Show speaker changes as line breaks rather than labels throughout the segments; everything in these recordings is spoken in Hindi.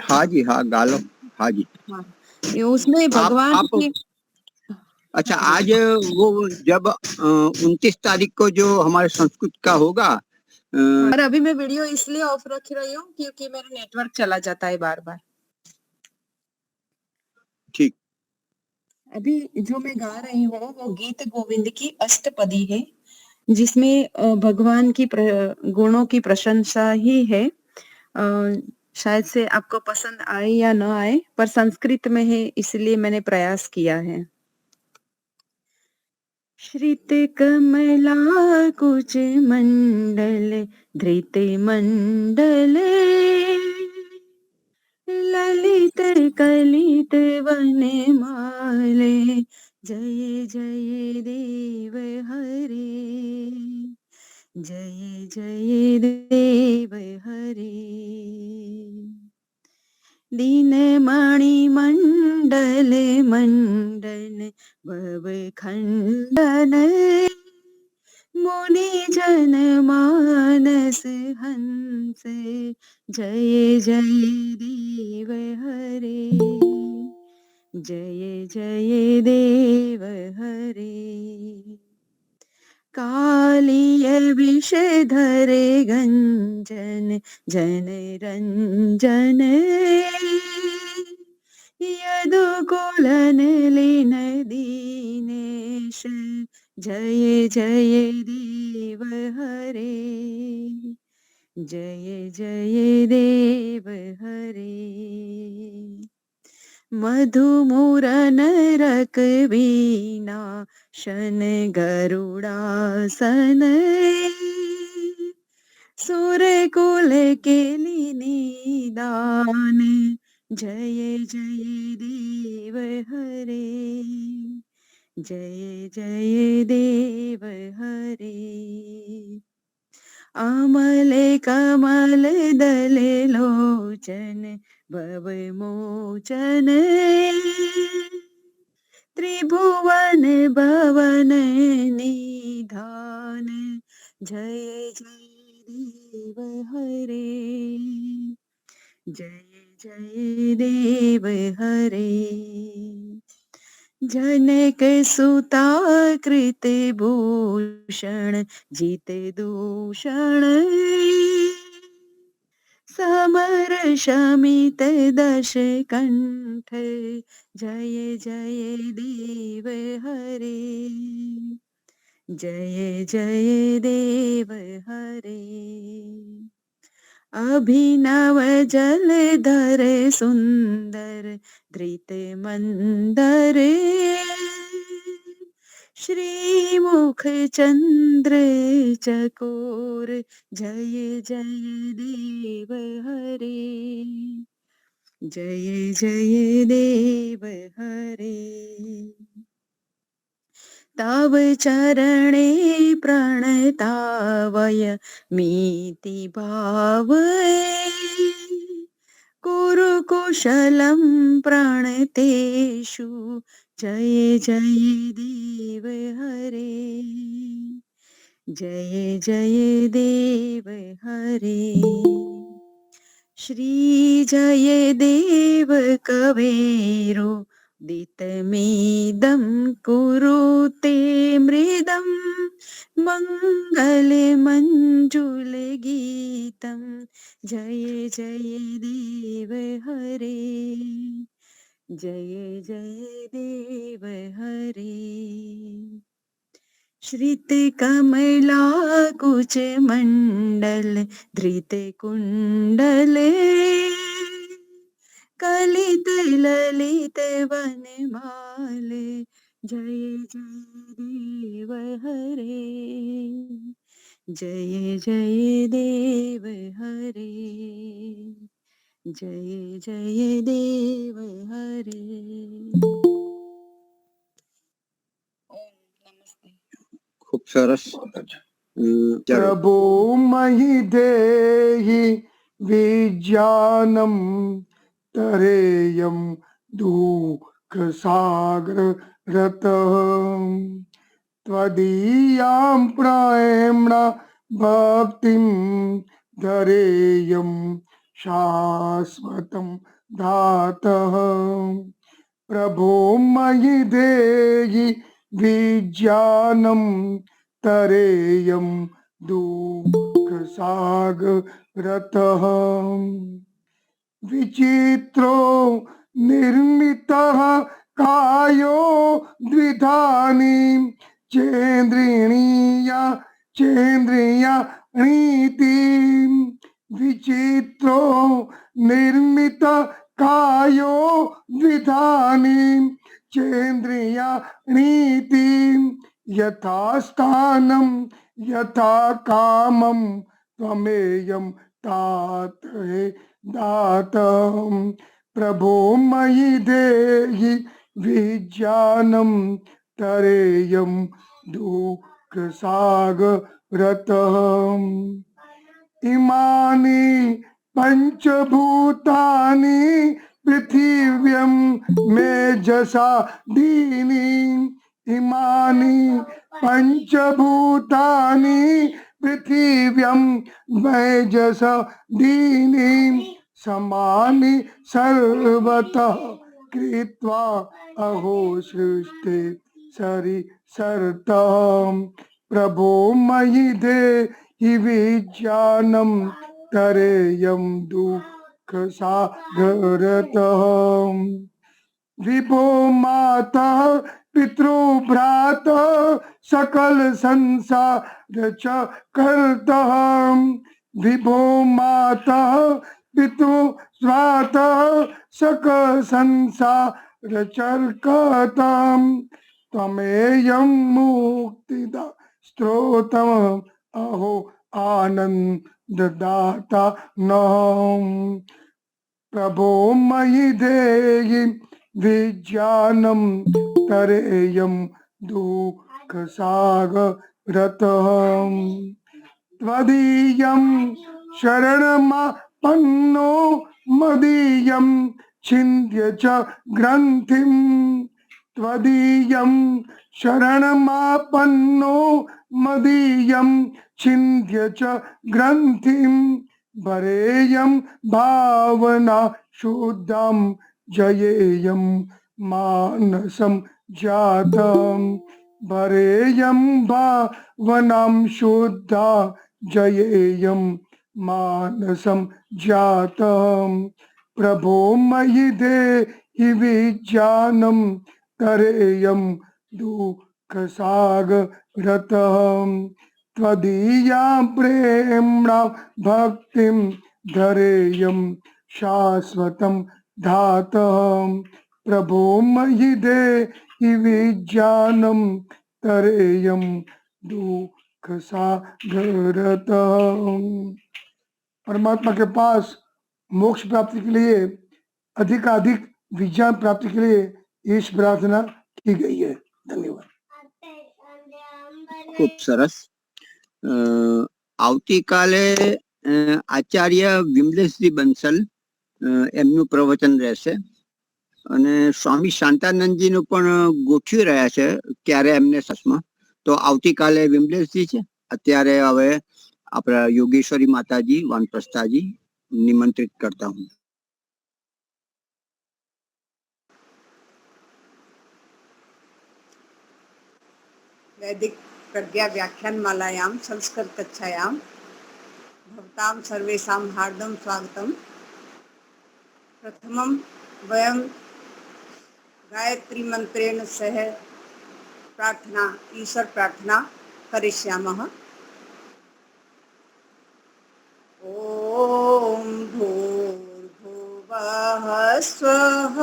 हाँ जी, हाँ गालो। हाँ जी।
हाँ, ये उसमें भगवान
आप
की।
अच्छा,
हाँ जी।
आज वो जब 29 तारीख को जो हमारे संस्कृत का होगा।
हाँ, और अभी मैं वीडियो इसलिए ऑफ रख रही हूँ क्योंकि मेरा नेटवर्क चला जाता है बार बार।
ठीक।
अभी जो मैं गा रही हूँ वो गीत गोविंद की अष्टपदी है, जिसमें भगवान की गुणों की प्रशंसा ही है। शायद से आपको पसंद आए या न आए, पर संस्कृत में है इसलिए मैंने प्रयास किया है। श्रित कमला कुच मंडल धृत मंडल ललित कलित वनमाले जय जय देव हरे, जय जय देव हरे। दीनमणि मंडल मंडन भव खंडन मुनि जन मानस हंस जय जय देव हरे, जय जय देव हरे। कालिय विषधर गंजन जन रंजन यदुकुलन लीन दीनेश जय जय देव हरे, जय जय देव हरे। मधुमुर नरक वीणा शन गरुड़ासन सुर कुल के निदान जय जय देव हरे, जय जय देव हरे। अमल कमल दल लोचन भव मोचन त्रिभुवन भवन निधान जय जय देव हरे, जय जय देव हरे। जनक सुता कृत भूषण जित दूषण समर शमित दश कंठ जय जय देव हरे, जय जय देव हरे। अभिनव जलधर सुंदर धृत मंदर श्रीमुख चंद्र चकोर जय जय देव हरे, जय जय देव हरे। तव चरणे प्रणतावय मीति भाव कुरु कुशलं प्रणतेषु जय जय देव हरे, जय जय देव हरे। श्री जय देव कवेरो दितमेदं कुरुते मृदं मंगल मंजुल गीतं जय जय देव हरे, जय जय देव हरे। श्रित कमला कुच मंडल धृत कुंडल कलित ललित वनमाल जय जय देव हरे, जय जय देव हरे, जय जय देव हरे। ओम नमस्ते।
खूप सरस।
प्रभो मही देहि विज्ञानम तरेयम दुःख सागर रत त्वदीयां प्रेम्णा भक्तिं धरेयं शाश्वतं धातः प्रभो मयि देहि विज्ञानं तरेयं दुःखसागरतः विचित्रो निर्मितः कायो द्विधानि चेन्द्रिणीया चेन्द्रियाणीति विचित्रो निर्मित कायो द्विधानि चेन्द्रियाणीति यथा स्थानं यथा कामं त्वमेयं तात दातं प्रभो मयि देहि विज्ञानं तरेयं दुःखसागरतः इमानि पंचभूतानि पृथिव्यं मेजसा दीनि इमानि पंचभूतानि पृथिव्यं मेजसा दीनि समानि सर्वतः कृत्वा अहो सृष्टे सरि सर्तं प्रभो मयि देहि विज्ञानं तरेयं दुःखसागरतः विभो माता पितृभ्राता सकल संसार च कर्तः विभो माता पितृभ्राता सकल संसार चर्कतां त्वमेयं मुक्तिदा स्त्रोतम् अहो आनन्ददाता नः प्रभो मयि देहि विज्ञानं तरेयं दुःखसागरतः त्वदीयं शरणमापन्नो मदीयं छिन्द्य च ग्रन्थिं त्वदीयं शरणमापन्नो मदीयं छिन्द्य च ग्रन्थिं वरेयं भावना शुद्धं जयेयं मानसं जातं वरेयं भावनां शुद्धा जयेयं मानसं जातं प्रभो मयि देहि विज्ञानं तरेयं दुःखसागरतः त्वदीया प्रेम्णा भक्तिं धरेयं शाश्वतं धातः प्रभो मयि देहि विज्ञानं तरेयं दुःखसागरतः। परमात्मा के पास मोक्ष प्राप्ति के लिए अधिकाधिक विज्ञान प्राप्ति के लिए इस प्रार्थना की गई है। धन्यवाद।
खूब सरस। આવતીકાલે આચાર્ય વિમલેશજી બંસલ એમનું પ્રવચન રહેશે અને સ્વામી શાંતાનંદજીનું પણ ગોઠવી રહ્યા છે ક્યારે એમને સસમાં. તો આવતીકાલે વિમલેશજી છે. અત્યારે હવે આપણા યોગેશ્વરી માતાજી વાનપ્રસ્થાજી નિમંત્રિત કરતા હું.
वैदिक प्रज्ञा व्याख्यान मालायां संस्कृत कक्षायां भवतां सर्वेषां हार्दं स्वागतम्। प्रथमं वयं गायत्री मंत्रेण सह प्रार्थना ईश्वर प्रार्थना करिष्यामः। ॐ भूर्भुवः स्वः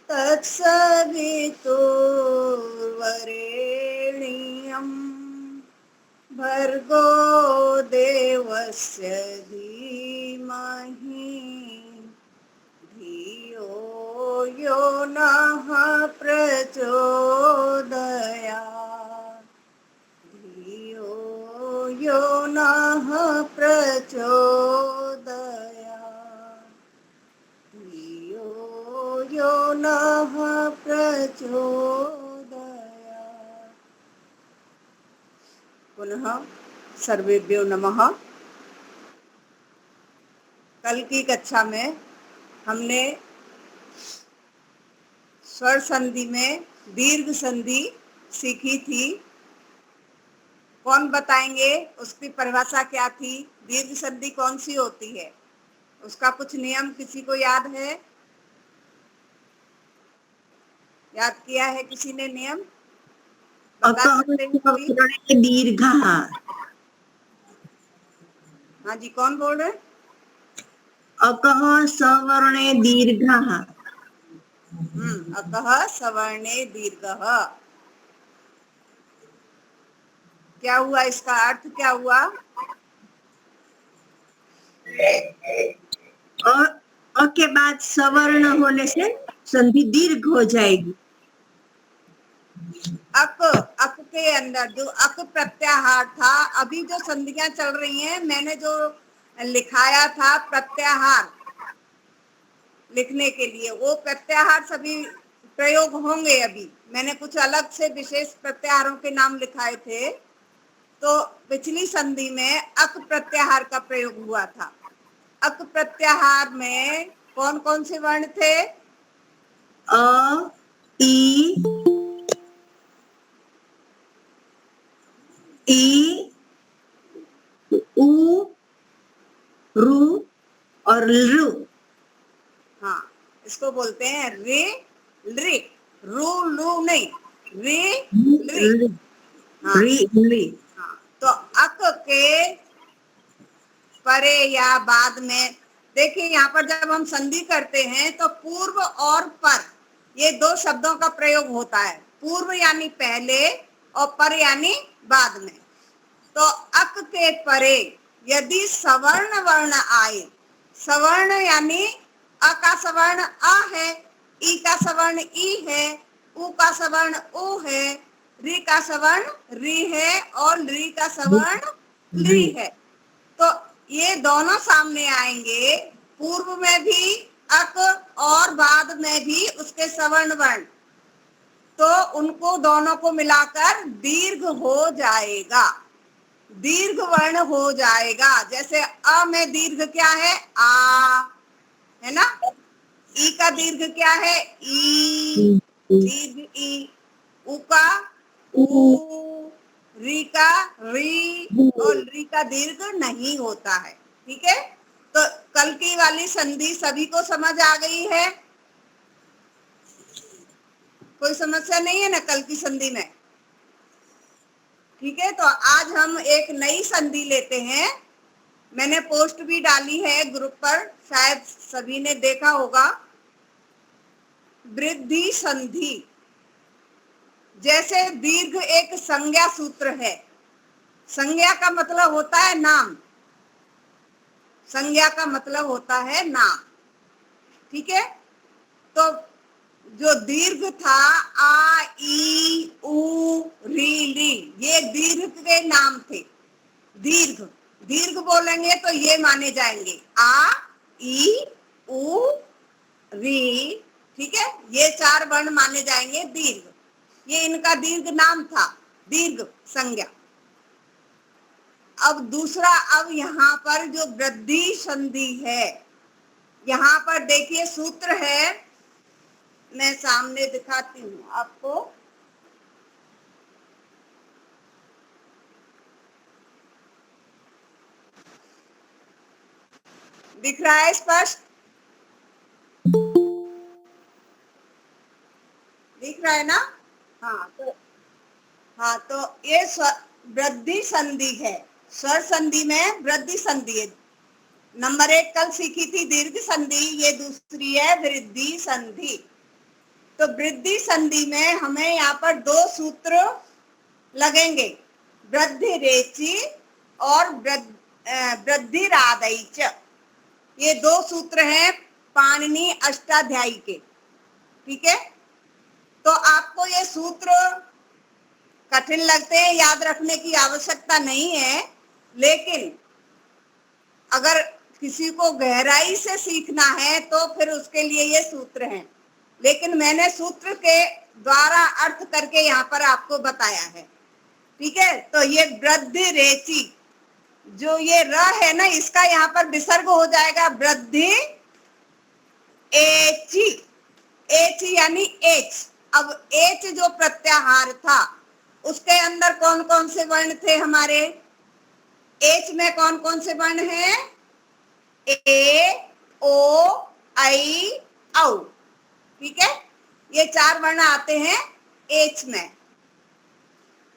तत्सवितुर्वरेण्यं भर्गो देवस्य धीमहि धियो यो नः प्रचोदयात् धियो यो नः प्रचोदयात् धियो यो नः प्रचोदयात्। पुनः सर्वेभ्यो नमः। कल की कक्षा में हमने स्वर संधि में दीर्घ संधि सीखी थी। कौन बताएंगे उसकी परिभाषा क्या थी? दीर्घ संधि कौन सी होती है? उसका कुछ नियम किसी को याद है? याद किया है किसी ने नियम? बता सकते हैं कोई?
दीर्घः।
हाँ जी, कौन बोल रहे?
अकः सवर्णे दीर्घः।
अतः सवर्णे दीर्घः। क्या हुआ? इसका अर्थ क्या हुआ?
अ के बाद सवर्ण होने से संधि दीर्घ हो जाएगी।
अक के अंदर जो अक प्रत्याहार था, अभी जो संधियां चल रही हैं, मैंने जो लिखाया था प्रत्याहार लिखने के लिए, वो प्रत्याहार सभी प्रयोग होंगे। अभी मैंने कुछ अलग से विशेष प्रत्याहारों के नाम लिखाए थे। तो पिछली संधि में अक प्रत्याहार का प्रयोग हुआ था। अक प्रत्याहार में कौन कौन से वर्ण थे?
अ, ई, उ, रु और लृ।
हाँ, इसको बोलते हैं रे लृ। रू लू नहीं, रे लृ। हाँ हाँ, तो अक के परे या बाद में देखिए, यहाँ पर जब हम संधि करते हैं तो पूर्व और पर, ये दो शब्दों का प्रयोग होता है। पूर्व यानी पहले और पर यानी बाद में। तो अक के परे यदि सवर्ण वर्ण आए, सवर्ण यानी अ का सवर्ण अ है, ई का सवर्ण ई है, उ का सवर्ण उ है, री का सवर्ण री है और लृ का सवर्ण लृ है। तो ये दोनों सामने आएंगे, पूर्व में भी अक और बाद में भी उसके सवर्ण वर्ण, तो उनको दोनों को मिलाकर दीर्घ हो जाएगा, दीर्घ वर्ण हो जाएगा। जैसे अ में दीर्घ क्या है? आ, है ना? ई का दीर्घ क्या है? ई, दीर्घ ई। उ का ऊ, री का री और लृ का दीर्घ नहीं होता है। ठीक है, तो कल की वाली संधि सभी को समझ आ गई है? कोई समस्या नहीं है ना कल की संधि में? ठीक है, तो आज हम एक नई संधि लेते हैं। मैंने पोस्ट भी डाली है ग्रुप पर, शायद सभी ने देखा होगा। वृद्धि संधि। जैसे दीर्घ एक संज्ञा सूत्र है। संज्ञा का मतलब होता है नाम, संज्ञा का मतलब होता है नाम। ठीक है, तो जो दीर्घ था आ, ई, उ, री, ली, ये दीर्घ के नाम थे। दीर्घ दीर्घ बोलेंगे तो ये माने जाएंगे आ, ई, उ, री। ठीक है, ये चार वर्ण माने जाएंगे दीर्घ। ये इनका दीर्घ नाम था, दीर्घ संज्ञा। अब दूसरा, अब यहाँ पर जो वृद्धि संधि है, यहाँ पर देखिए सूत्र है, मैं सामने दिखाती हूँ आपको। दिख रहा है स्पष्ट? दिख रहा है ना? हाँ, तो ये वृद्धि संधि है। स्वर संधि में वृद्धि संधि है। नंबर 1 कल सीखी थी दीर्घ संधि, ये दूसरी है वृद्धि संधि। तो वृद्धि संधि में हमें यहाँ पर दो सूत्र लगेंगे, वृद्धि रेचि और वृद्धि रादैच। ये दो सूत्र हैं पाणिनि अष्टाध्यायी के। ठीक है, तो आपको ये सूत्र कठिन लगते हैं, याद रखने की आवश्यकता नहीं है, लेकिन अगर किसी को गहराई से सीखना है तो फिर उसके लिए ये सूत्र हैं। लेकिन मैंने सूत्र के द्वारा अर्थ करके यहाँ पर आपको बताया है। ठीक है, तो ये वृद्धि रेचि, जो ये र है ना, इसका यहाँ पर विसर्ग हो जाएगा वृद्धि एच, एच यानी एच। अब एच जो प्रत्याहार था उसके अंदर कौन कौन से वर्ण थे हमारे? एच में कौन कौन से वर्ण हैं? ए, ओ, आई, औ। ठीक है, ये 4 वर्ण आते हैं एच में।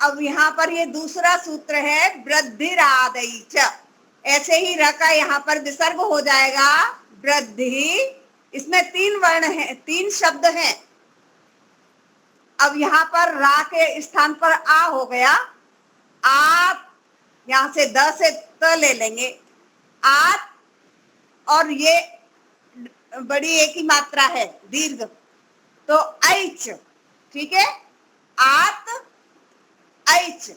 अब यहाँ पर ये दूसरा सूत्र है वृद्धिरादई च। ऐसे ही र का यहाँ पर विसर्ग हो जाएगा वृद्धि। इसमें 3 वर्ण हैं, 3 शब्द हैं। अब यहाँ पर रा के स्थान पर आ हो गया। आप यहाँ से द से त ले लेंगे, आत, और ये बड़ी एक ही मात्रा है दीर्घ, तो ऐच। ठीक है, आत, ऐच।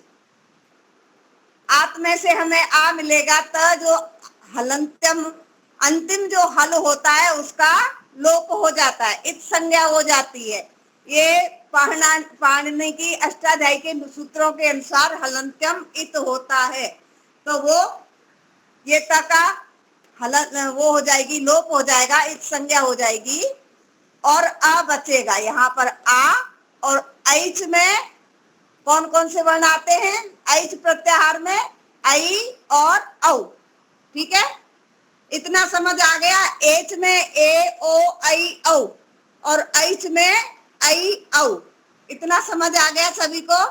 आत में से हमें आ मिलेगा, त जो हलंत्यम अंतिम जो हल होता है उसका लोप हो जाता है, इत संज्ञा हो जाती है। ये पाणिनि की अष्टाध्यायी के सूत्रों के अनुसार हलंत्यम इत होता है, तो वो ये त का हलन वो हो जाएगी, लोप हो जाएगा, इत संज्ञा हो जाएगी और आ बचेगा। यहाँ पर आ और ऐच में कौन कौन से वर्ण आते हैं? ऐच प्रत्याहार में आई और औ। ठीक है, इतना समझ आ गया। एच में ए, ओ, आई, औ और ऐच में आई, औ। इतना समझ आ गया सभी को?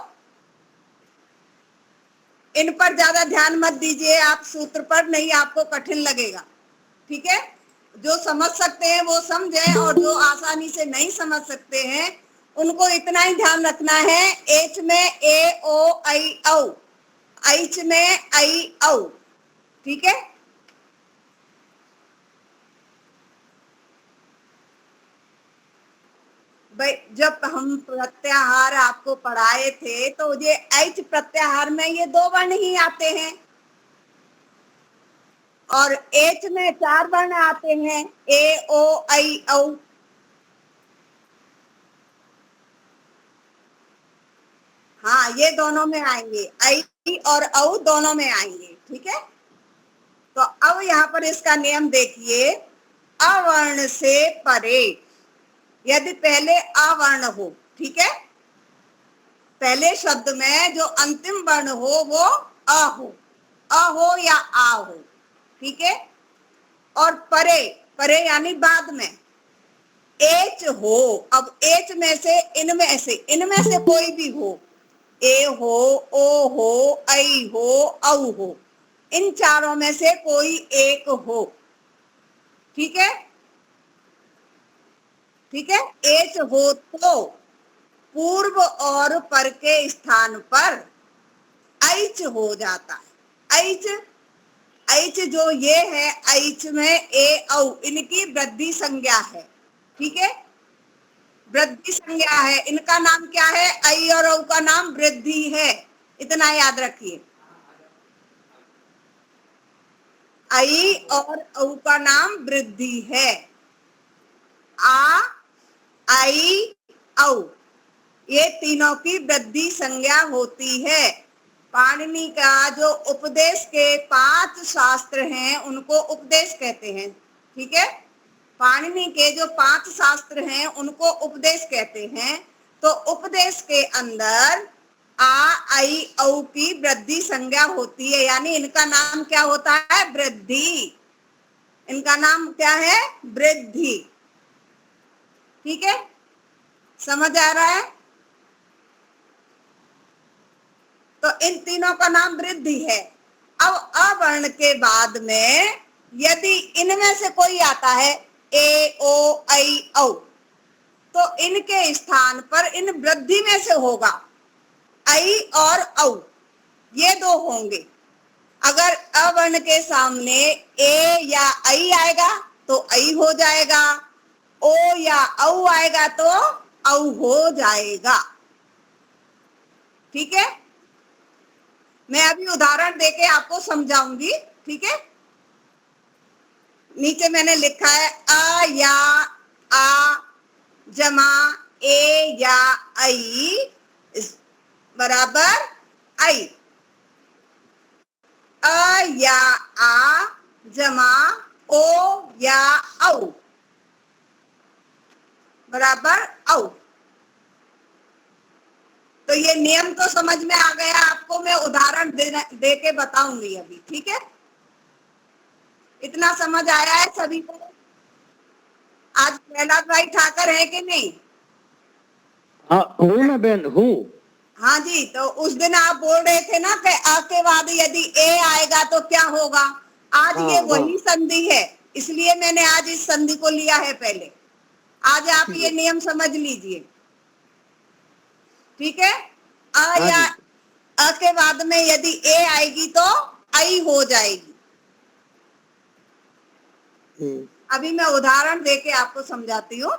इन पर ज्यादा ध्यान मत दीजिए आप सूत्र पर, नहीं आपको कठिन लगेगा। ठीक है, जो समझ सकते हैं वो समझें और जो आसानी से नहीं समझ सकते हैं उनको इतना ही ध्यान रखना है, एच में ए, ओ, आई, औ, ऐच में आई, औ। ठीक है, भाई जब हम प्रत्याहार आपको पढ़ाए थे तो ये ऐच प्रत्याहार में ये 2 वर्ण ही आते हैं और एच में 4 वर्ण आते हैं, ए, ओ, आई, औ। हाँ, ये दोनों में आएंगे, आई और औ दोनों में आएंगे। ठीक है, तो अब यहाँ पर इसका नियम देखिए, अवर्ण से परे यदि पहले अवर्ण हो, ठीक है, पहले शब्द में जो अंतिम वर्ण हो वो अ हो या आ हो। ठीक है, और परे, परे यानी बाद में एच हो। अब एच में से इनमें से कोई भी हो, ए हो, ओ हो, आई हो, औ हो, इन चारों में से कोई एक हो। ठीक है, ठीक है, एच हो तो पूर्व और पर के स्थान पर ऐच हो जाता है। ऐच, ऐच जो ये है, ऐच में ए, औ इनकी वृद्धि संज्ञा है। ठीक है, वृद्धि संज्ञा है, इनका नाम क्या है? आई और औ का नाम वृद्धि है, इतना याद रखिए। आई और औ का नाम वृद्धि है। आ, आई, औ ये तीनों की वृद्धि संज्ञा होती है। पाणिनि का जो उपदेश के 5 शास्त्र हैं उनको उपदेश कहते हैं। ठीक है, पाणिनि के जो 5 शास्त्र हैं उनको उपदेश कहते हैं। तो उपदेश के अंदर आ, आई, औ की वृद्धि संज्ञा होती है, यानी इनका नाम क्या होता है? वृद्धि। इनका नाम क्या है? वृद्धि। ठीक है, समझ आ रहा है? तो इन तीनों का नाम वृद्धि है। अब अवर्ण के बाद में यदि इनमें से कोई आता है, ए, ओ, आई, औ, तो इनके स्थान पर इन वृद्धि में से होगा आई और औ, ये 2 होंगे। अगर अवर्ण के सामने ए या आई आएगा तो आई हो जाएगा, ओ या औ आएगा तो औ हो जाएगा। ठीक है, मैं अभी उदाहरण देके आपको समझाऊंगी। ठीक है, नीचे मैंने लिखा है अ या आ जमा ए या आई बराबर आई। अ या आ जमा ओ या औ बराबर औ। तो ये नियम तो समझ में आ गया आपको, मैं उदाहरण दे के बताऊंगी अभी, ठीक है? इतना समझ आया है सभी को? आज प्रहलाद भाई ठाकर है कि नहीं?
हाँ हूँ ना बहन, हूँ।
हाँ जी, तो उस दिन आप बोल रहे थे ना कि अ के बाद यदि ए आएगा तो क्या होगा। आज
हाँ,
ये
हाँ।
वही संधि है, इसलिए मैंने आज इस संधि को लिया है पहले। आज आप
ठीक
ये
है।
नियम समझ लीजिए, ठीक है? अ
हाँ
या
जी।
अ के बाद में यदि ए आएगी तो आई हो जाएगी। अभी मैं उदाहरण देके आपको समझाती हूँ।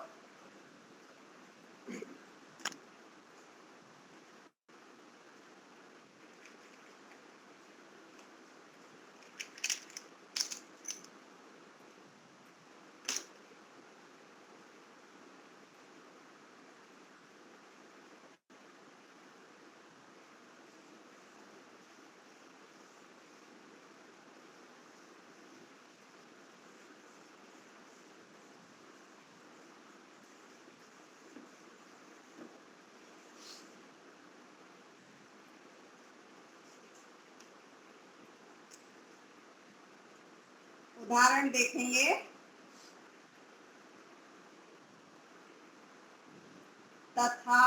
उदाहरण देखेंगे। तथा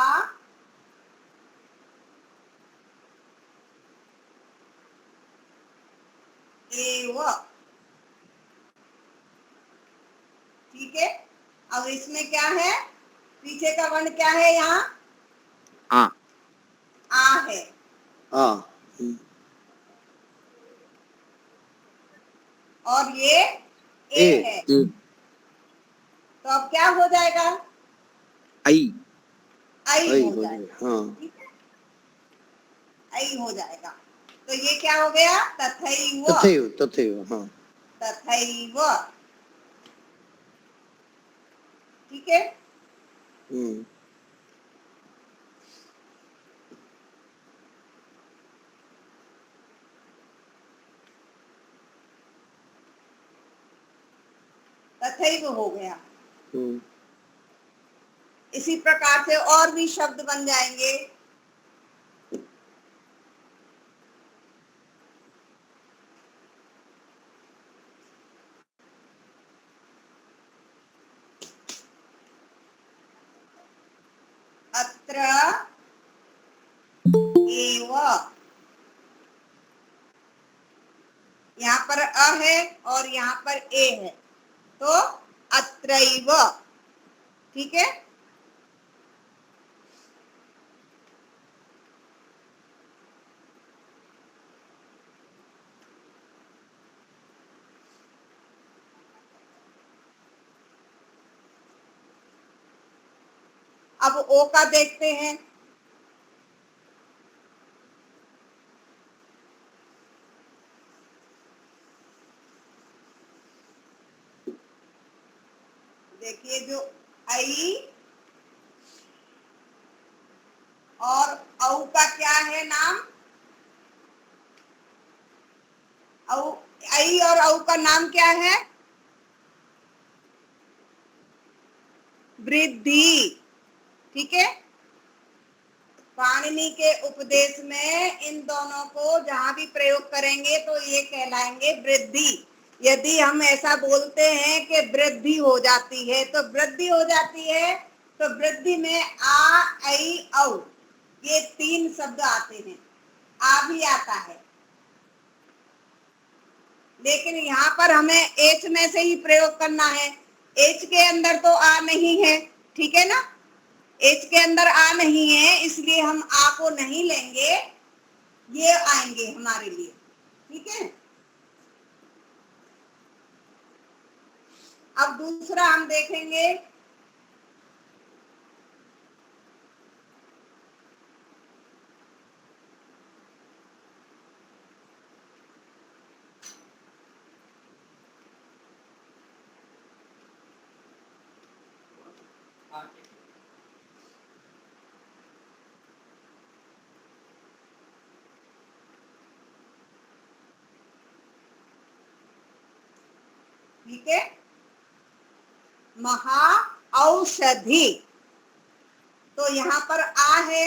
एव, ठीक है? अब इसमें क्या है, पीछे का वर्ण क्या है? यहाँ
आ
आ है,
हाँ।
और ये ए है। तो अब क्या हो जाएगा?
आई
आई
आई
हो
हो
जाएगा,
जाए, हाँ।
ठीक है? आई हो जाएगा। तो ये क्या हो गया? तथैव।
तथैव, तथैव, हाँ।
तथैव, ठीक है? तथैव हो गया। इसी प्रकार से और भी शब्द बन जाएंगे। अत्र एव, यहाँ पर अ है और यहाँ पर ए है, तो अत्रैव, ठीक है? अब ओ का देखते हैं। देखिए, जो आई और औ का क्या है नाम? औ, आई और औ का नाम क्या है? वृद्धि, ठीक है? पाणिनि के उपदेश में इन दोनों को जहां भी प्रयोग करेंगे तो ये कहलाएंगे वृद्धि। यदि हम ऐसा बोलते हैं कि वृद्धि हो जाती है, तो वृद्धि हो जाती है, तो वृद्धि में आ, आई, औ ये तीन शब्द आते हैं। आ भी आता है, लेकिन यहाँ पर हमें एच में से ही प्रयोग करना है। एच के अंदर तो आ नहीं है, ठीक है ना? एच के अंदर आ नहीं है, इसलिए हम आ को नहीं लेंगे, ये आएंगे हमारे लिए, ठीक है? अब दूसरा हम देखेंगे। ठीक है। महा औषधि, तो यहाँ पर आ है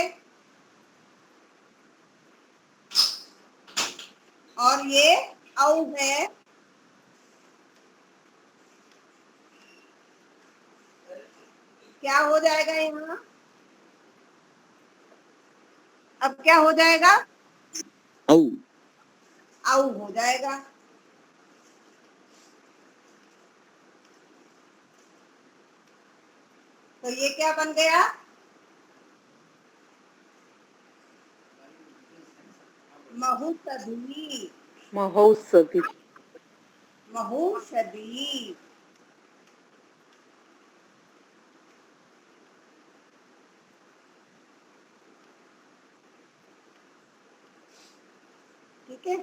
और ये औ है, क्या हो जाएगा यहाँ? अब क्या हो जाएगा?
औ
औ हो जाएगा। तो ये क्या बन गया? महौषधि।
महौषधि।
महौषधि। ठीक है।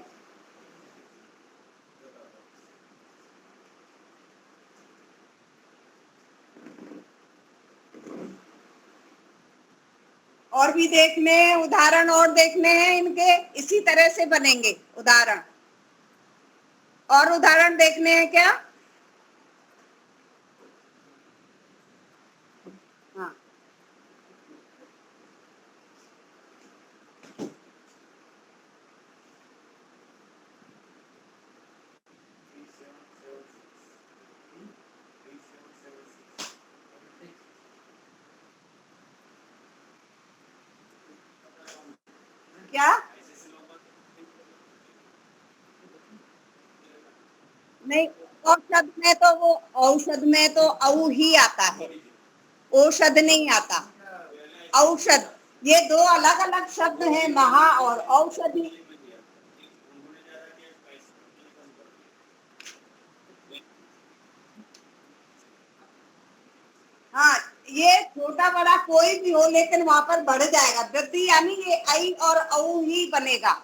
और भी देखने हैं उदाहरण, और देखने हैं इनके, इसी तरह से बनेंगे उदाहरण। और उदाहरण देखने हैं क्या? हाँ, क्या? नहीं, औषध में तो वो, औषध में तो औ ही आता है, औषध नहीं आता। औषध, ये दो अलग अलग शब्द हैं, महा और औषधि। हाँ, ये छोटा बड़ा कोई भी हो, लेकिन वहां पर बढ़ जाएगा वृद्धि, यानी ये आई और औ ही बनेगा,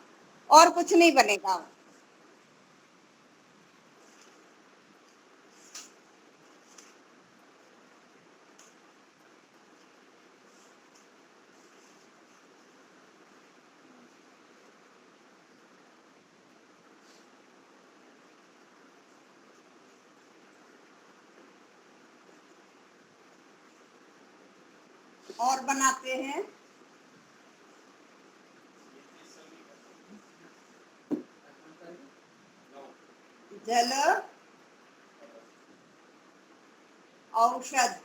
और कुछ नहीं बनेगा। और बनाते हैं, जल औषध।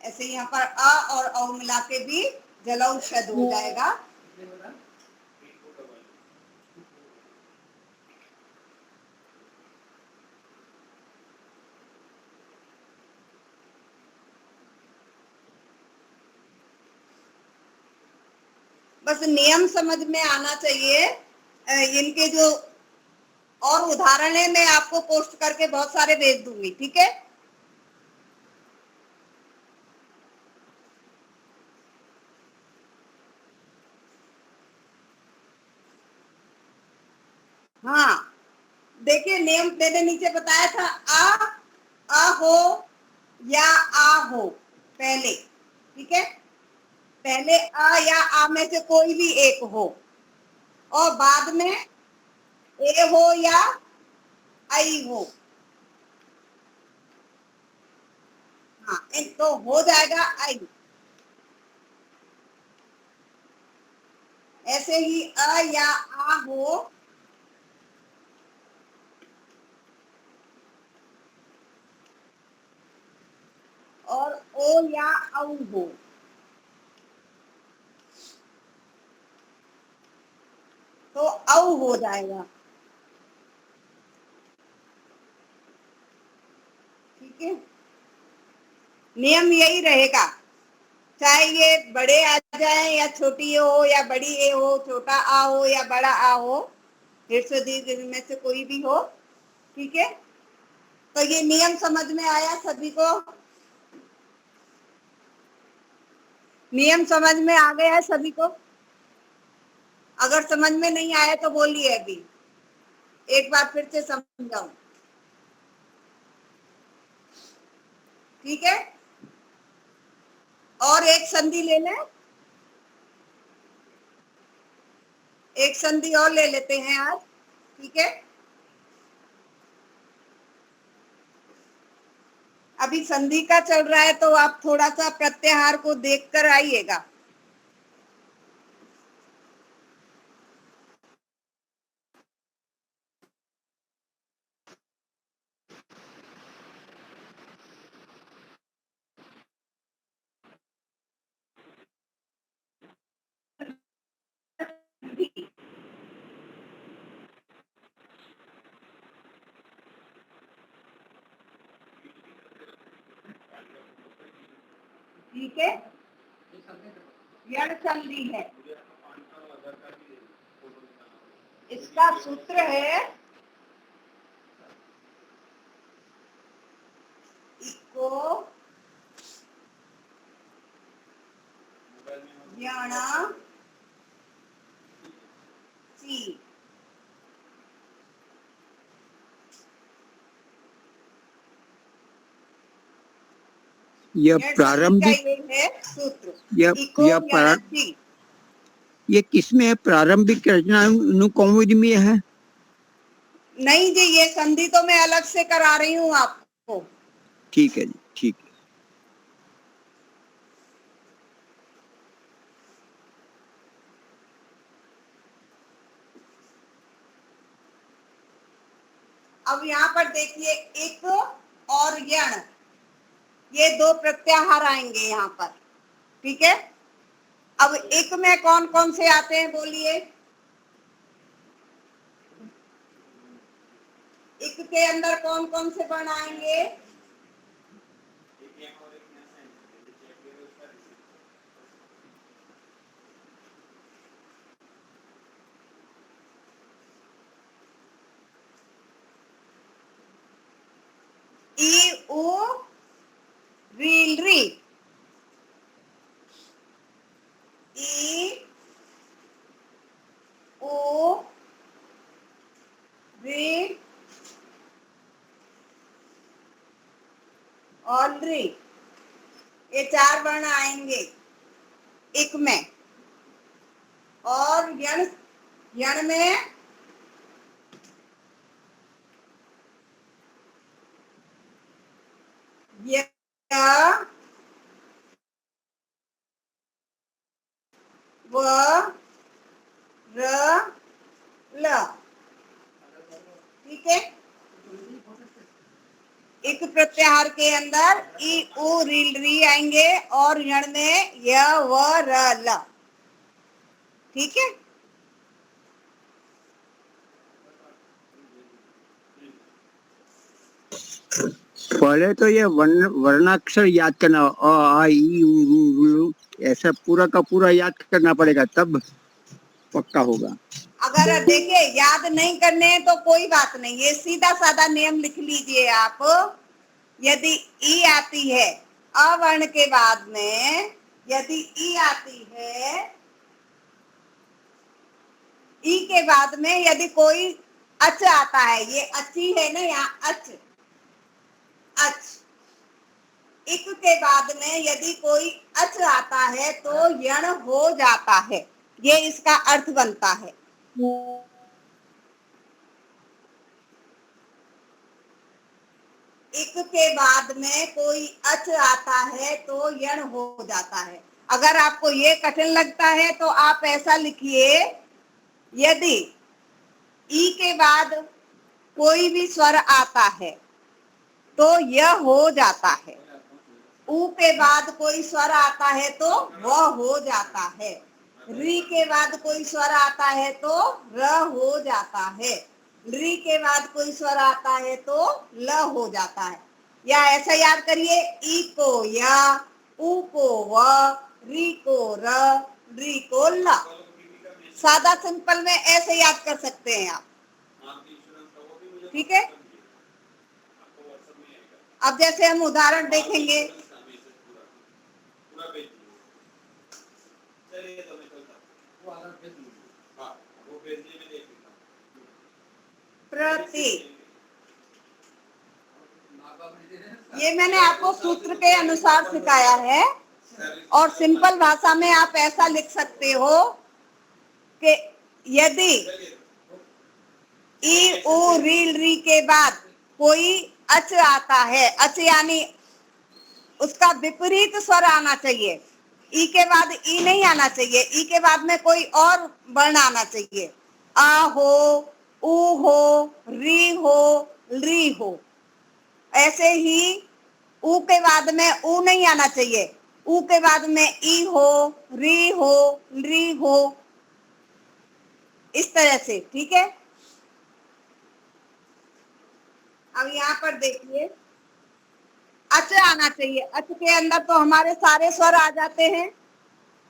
ऐसे यहाँ पर अ और औ मिला के भी जल औषध हो जाएगा। बस नियम समझ में आना चाहिए। इनके जो और उदाहरण है मैं आपको पोस्ट करके बहुत सारे भेज दूंगी, ठीक है। हाँ, देखिए नियम मैंने नीचे बताया था, आ हो या आ हो पहले, ठीक है। पहले अ या आ में से कोई भी एक हो, और बाद में ए हो या आई हो। हाँ, तो हो जाएगा आई। ऐसे ही अ या आ हो, और ओ या औ हो, तो औ हो जाएगा, ठीक है। नियम यही रहेगा, चाहे ये बड़े आ जाए या छोटी ए हो या बड़ी ए हो, छोटा आ हो या बड़ा आ हो, ह्रस्व दीर्घ में से कोई भी हो, ठीक है। तो ये नियम समझ में आया सभी को? नियम समझ में आ गया है सभी को? अगर समझ में नहीं आया तो बोलिए, अभी एक बार फिर से समझाऊं, ठीक है। और एक संधि ले लें, एक संधि और ले लेते हैं आज, ठीक है। अभी संधि का चल रहा है तो आप थोड़ा सा प्रत्याहार को देखकर आइएगा। ठीक है, यण संधि है, इसका सूत्र है इको यण सी।
यह
यण संधि का
प्रारंभिक
ये है सूत्र,
यह
इको
यह
यण
प्रा-
सी।
ये किसमें है? प्रारंभिक रचना अनुकौमुदी में है?
नहीं जी, ये संधि तो मैं अलग से करा रही हूँ आपको।
ठीक है जी, ठीक है।
अब यहाँ पर देखिए, इक और यण, ये दो प्रत्याहार आएंगे यहाँ पर, ठीक है। अब इक में कौन कौन से आते हैं बोलिए? इक के अंदर कौन कौन से वर्ण आएंगे? ई उ रील री, ई उ री और री, ये चार वर्ण आएंगे इक में। और यण, यण में य, व, र, ल, ठीक है। इक प्रत्याहार के अंदर ई उ रील री आएंगे और यण में य व र ल, ठीक है।
पहले तो ये वर्णाक्षर याद करना, अ आ ई उ रू, ऐसा पूरा का पूरा याद करना पड़ेगा, तब पक्का होगा।
अगर देखिए याद नहीं करने हैं तो कोई बात नहीं, ये सीधा साधा नियम लिख लीजिए आप। यदि ई आती है अवर्ण के बाद में, यदि ई आती है, ई के बाद में यदि कोई अच आता है, ये अच्छी है ना यहाँ, अच अच, इक के बाद में यदि कोई अच आता है तो यण हो जाता है, ये इसका अर्थ बनता है। इक के बाद में कोई अच आता है तो यण हो जाता है। अगर आपको ये कठिन लगता है तो आप ऐसा लिखिए, यदि ई के बाद कोई भी स्वर आता है तो यह हो जाता है, ऊ के बाद कोई स्वर आता है तो वह हो जाता है, री के बाद कोई स्वर आता है तो र हो जाता है, री के बाद कोई स्वर आता है तो ल हो जाता है। या ऐसा याद करिए, ई को या, ऊ को व, री को र, री को ल। सादा सिंपल में ऐसे याद कर सकते हैं आप, ठीक है। अब जैसे हम उदाहरण देखेंगे, प्रति, ये मैंने आपको सूत्र के अनुसार सिखाया है। और सिंपल भाषा में आप ऐसा लिख सकते हो कि यदि ई उ री के बाद कोई अच आता है, अच यानी उसका विपरीत स्वर आना चाहिए, ई के बाद ई नहीं आना चाहिए, ई के बाद में कोई और वर्ण आना चाहिए, आ हो, उ हो, री हो, री हो। ऐसे ही ऊ के बाद में ऊ नहीं आना चाहिए, ऊ के बाद में ई हो, री हो, री हो, इस तरह से। ठीक है, अब यहाँ पर देखिए अच आना चाहिए। अच के अंदर तो हमारे सारे स्वर आ जाते हैं,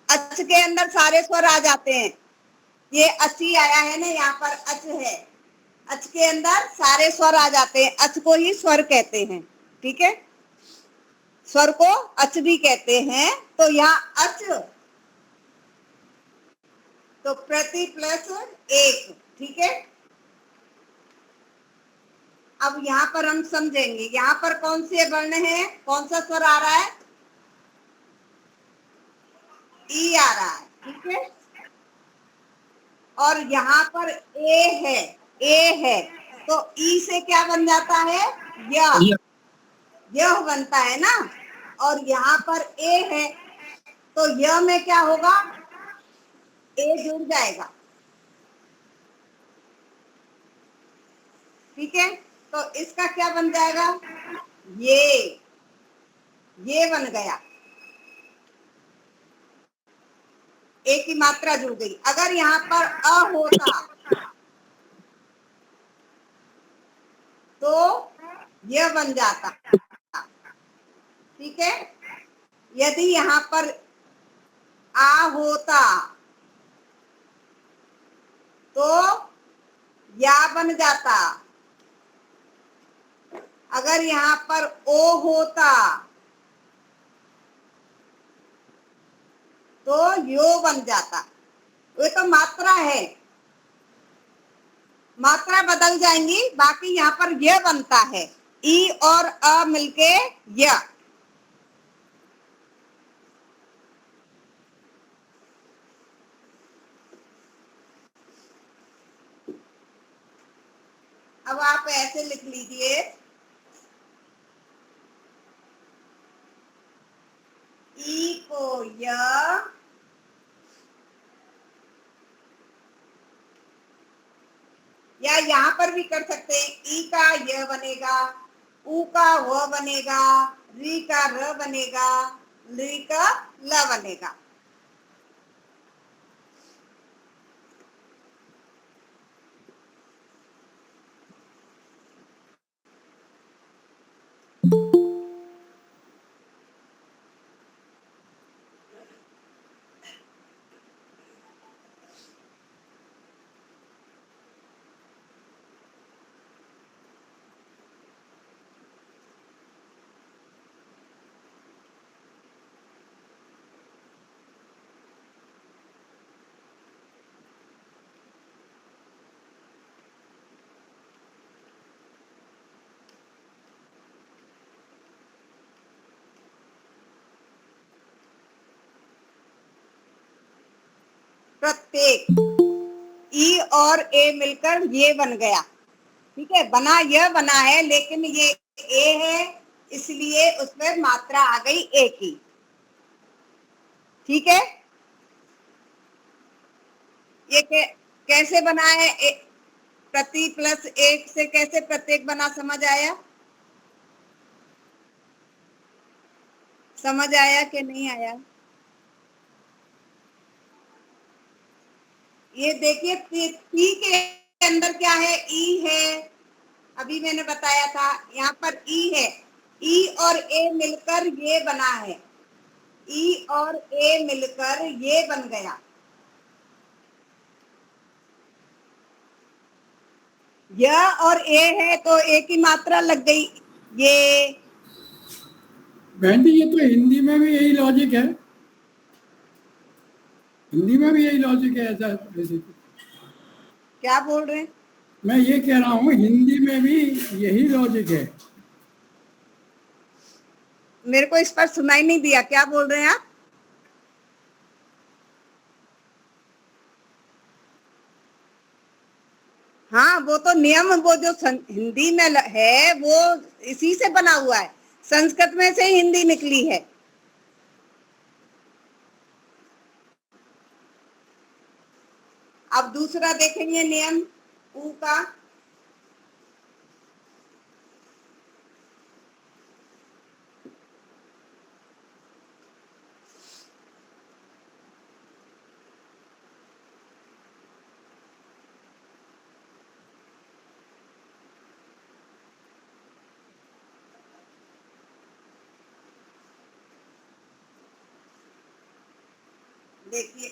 अच के अंदर सारे स्वर आ जाते हैं। ये अची आया है ना, यहाँ पर अच है, अच के अंदर सारे स्वर आ जाते हैं, अच को ही स्वर कहते हैं। ठीक है, स्वर को अच भी कहते हैं। तो यहाँ अच तो प्रति प्लस एक। ठीक है, अब यहाँ पर हम समझेंगे, यहाँ पर कौन से वर्ण है, कौन सा स्वर आ रहा है, ई आ रहा है। ठीक है, और यहाँ पर ए है, ए है, तो ई से क्या बन जाता है, यह बनता है ना। और यहाँ पर ए है, तो यह में क्या होगा, ए जुड़ जाएगा। ठीक है, तो इसका क्या बन जाएगा, ये बन गया, ए की मात्रा जुड़ गई। अगर यहाँ पर अ होता तो यह बन जाता। ठीक है, यदि यहाँ पर आ होता तो या बन जाता, अगर यहाँ पर ओ होता तो यो बन जाता। ये तो मात्रा है, मात्रा बदल जाएंगी, बाकी यहाँ पर यह बनता है, ई और अ मिलके य। अब आप ऐसे लिख लीजिए, ई को य, या यहाँ पर भी कर सकते हैं, ई का य बनेगा, उ का व बनेगा, री का र बनेगा, ली का ल बनेगा। प्रत्येक, ई और ए मिलकर ये बन गया। ठीक है, बना यह बना है, लेकिन ये ए है, इसलिए उसमें मात्रा आ गई ए की। ठीक है, ये कैसे बना है, प्रति प्लस एक से कैसे प्रत्येक बना, समझ आया, समझ आया कि नहीं आया? ये देखिए, टी के अंदर क्या है, ई है, अभी मैंने बताया था, यहाँ पर ई है, ई और ए मिलकर ये बना है, ई और ए मिलकर ये बन गया। यह और ए है तो ए की मात्रा लग गई, ये।
बहन जी, ये तो हिंदी में भी यही लॉजिक है, हिंदी में भी यही लॉजिक है ऐसा।
क्या बोल रहे हैं?
मैं ये कह रहा हूँ हिंदी में भी यही लॉजिक है।
मेरे को इस पर सुनाई नहीं दिया, क्या बोल रहे हैं आप? हाँ वो तो नियम, वो जो हिंदी में है वो इसी से बना हुआ है, संस्कृत में से ही हिंदी निकली है। अब दूसरा देखेंगे नियम ऊ का। देखिए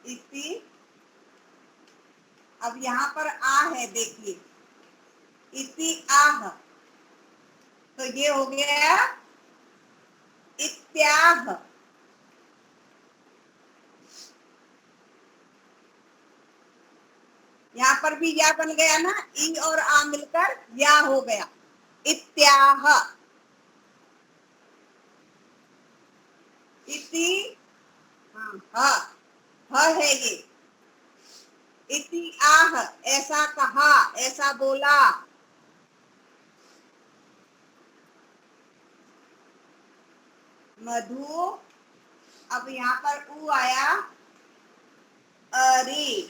इति, अब यहाँ पर आ है, देखिए इति आह, तो ये हो गया इत्याह। यहाँ पर भी या बन गया ना, ई और आ मिलकर या हो गया, इत्याह। इति ह है ये, इति आह, ऐसा कहा, ऐसा बोला। मधु, अब यहाँ पर ऊ आया, अरे,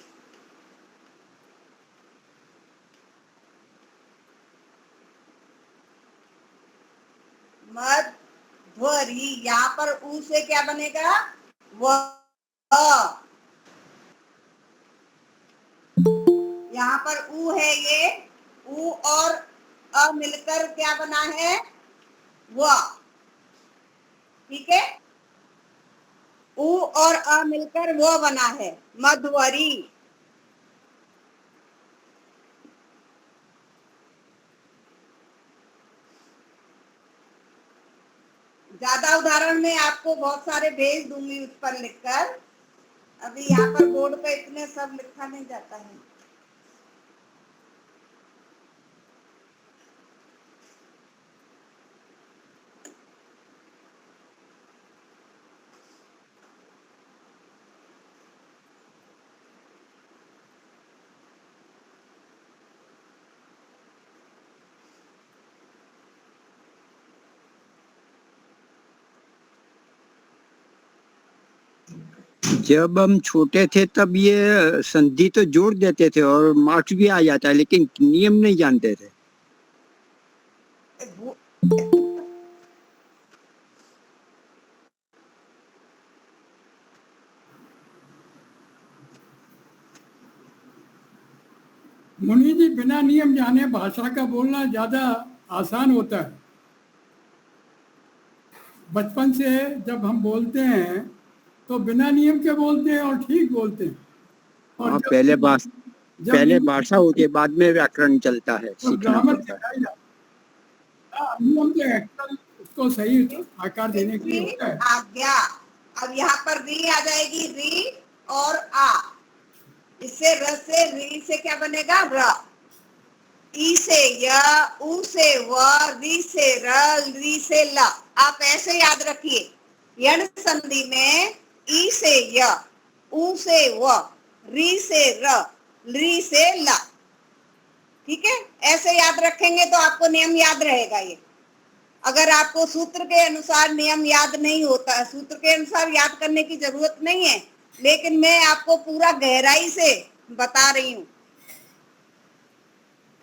मध्वरी, यहाँ पर ऊ से क्या बनेगा, व। यहाँ पर ऊ है ये, ऊ और अ मिलकर क्या बना है, व। ठीक है, ऊ और अ मिलकर वो बना है, मध्वरी। ज्यादा उदाहरण में आपको बहुत सारे भेज दूंगी उस पर लिखकर, अभी यहाँ पर बोर्ड पे इतने सब लिखा नहीं जाता है।
जब हम छोटे थे तब ये संधि तो जोड़ देते थे और मार्क्स भी आ जाता है, लेकिन नियम नहीं जानते थे।
मुनि जी, बिना नियम जाने भाषा का बोलना ज्यादा आसान होता है। बचपन से जब हम बोलते हैं तो बिना नियम के बोलते हैं और ठीक बोलते हैं। और
हाँ,
जब
पहले
नियम-
भाषा होती है, बाद में व्याकरण चलता है,
तो
सीखना
ग्रामर
पड़ता है।
सिखाई जाती है। नियम तो एक्चुअल उसको सही आकार देने के लिए होता है।
आज्ञा, अब यहाँ पर री आ जाएगी, री और आ, इससे र से री से क्या बनेगा, र। ई से य, ऊ से व, री से र, री से ल। आप ऐसे याद रखिए, यण संधि में ई से य, ऊ से व, री से र, री से ल। ठीक है, ऐसे याद रखेंगे तो आपको नियम याद रहेगा। ये अगर आपको सूत्र के अनुसार नियम याद नहीं होता, सूत्र के अनुसार याद करने की जरूरत नहीं है, लेकिन मैं आपको पूरा गहराई से बता रही हूँ।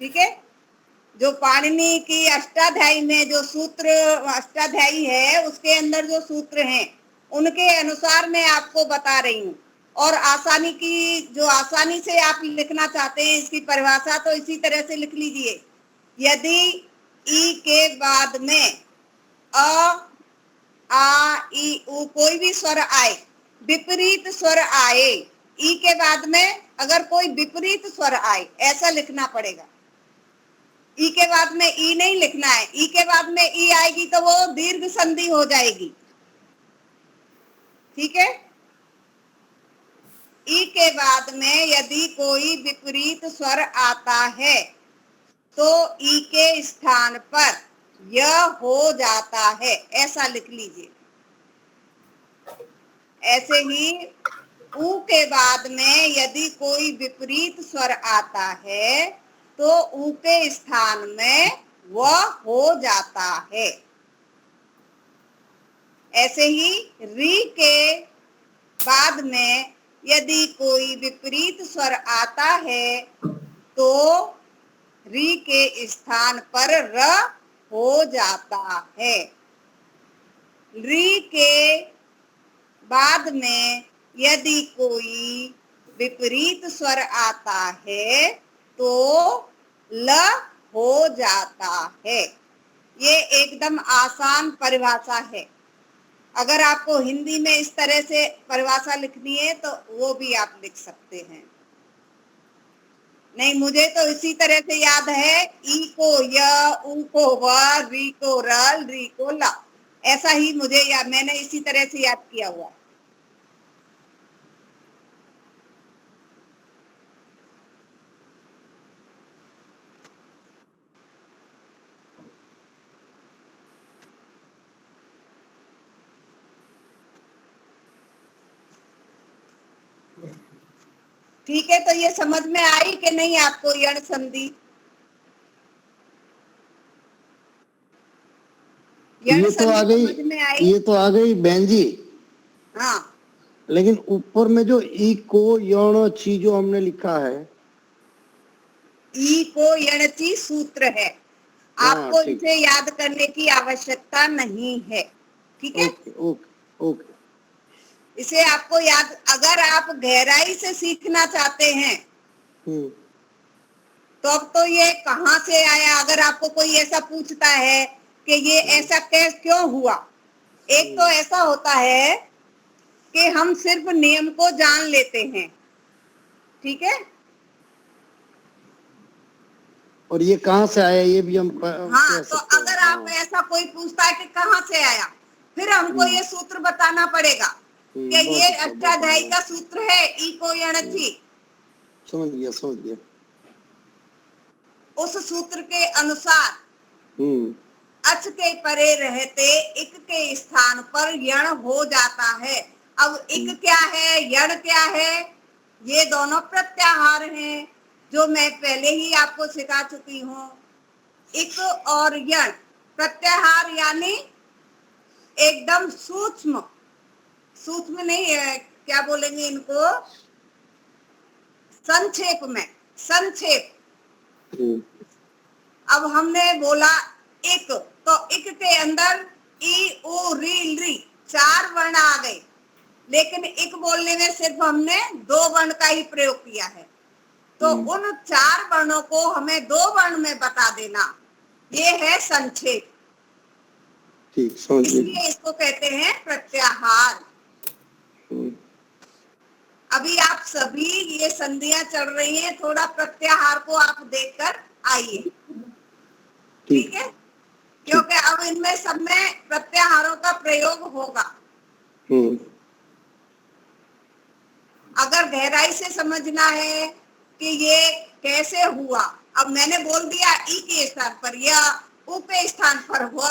ठीक है, जो पाणिनि की अष्टाध्यायी में जो सूत्र अष्टाध्यायी है, उसके अंदर जो सूत्र हैं उनके अनुसार मैं आपको बता रही हूँ। और आसानी की, जो आसानी से आप लिखना चाहते हैं इसकी परिभाषा, तो इसी तरह से लिख लीजिए। यदि ई के बाद में अ, आ, ई, उ कोई भी स्वर आए, विपरीत स्वर आए, ई के बाद में अगर कोई विपरीत स्वर आए, ऐसा लिखना पड़ेगा। ई के बाद में ई नहीं लिखना है, ई के बाद में ई आएगी तो वो दीर्घ संधि हो जाएगी। ठीक है, ई के बाद में यदि कोई विपरीत स्वर आता है तो ई के स्थान पर यह हो जाता है, ऐसा लिख लीजिए। ऐसे ही ऊ के बाद में यदि कोई विपरीत स्वर आता है तो ऊ के स्थान में वह हो जाता है। ऐसे ही री के बाद में यदि कोई विपरीत स्वर आता है तो री के स्थान पर र हो जाता है। री के बाद में यदि कोई विपरीत स्वर आता है तो ल हो जाता है। ये एकदम आसान परिभाषा है। अगर आपको हिंदी में इस तरह से परिभाषा लिखनी है तो वो भी आप लिख सकते हैं। नहीं, मुझे तो इसी तरह से याद है, ई को य, ऊ को व, री को र, री को ल, ऐसा ही मुझे याद, मैंने इसी तरह से याद किया हुआ। ठीक है, तो ये समझ में आई कि नहीं आपको यण संधि? यण
ये तो आ
संधि
गई,
समझ में आई?
ये तो आ गई बहन जी।
हाँ,
लेकिन ऊपर में जो ई को यण ची जो हमने लिखा है,
ई को यणची सूत्र है, आपको
ठीक।
इसे याद करने की आवश्यकता नहीं है। ठीक है,
ओके ओके ओके।
इसे आपको याद, अगर आप गहराई से सीखना चाहते हैं तो अब तो ये कहाँ से आया, अगर आपको कोई ऐसा पूछता है कि ये ऐसा क्यों हुआ, एक तो ऐसा होता है कि हम सिर्फ नियम को जान लेते हैं, ठीक है,
और ये कहाँ से आया ये भी हम
हाँ, तो अगर आप ऐसा कोई पूछता है कि कहाँ से आया, फिर हमको ये सूत्र बताना पड़ेगा कि ये अष्टाध्यायी का सूत्र है, ई को यणची।
समझ गया समझ गया।
उस सूत्र के अनुसार अच के परे रहते इक के स्थान पर यण हो जाता है। अब इक क्या है, यण क्या है, ये दोनों प्रत्याहार हैं जो मैं पहले ही आपको सिखा चुकी हूँ। इक और यण प्रत्याहार यानी एकदम सूक्ष्म, सूक्ष्म नहीं है, क्या बोलेंगे इनको, संक्षेप में, संक्षेप। अब हमने बोला इक, तो इक के अंदर ई उ री री 4 वर्ण आ गए, लेकिन इक बोलने में सिर्फ हमने 2 वर्ण का ही प्रयोग किया है, तो उन 4 वर्णों को हमें 2 वर्ण में बता देना, ये है संक्षेप।
ठीक, समझ गया।
इसलिए इसको कहते हैं प्रत्याहार। अभी आप सभी ये संधियां चल रही हैं, थोड़ा प्रत्याहार को आप देखकर आइए, ठीक है, क्योंकि अब इनमें सब में प्रत्याहारों का प्रयोग होगा। अगर गहराई से समझना है कि ये कैसे हुआ, अब मैंने बोल दिया ई के स्थान पर या, उ के स्थान पर व,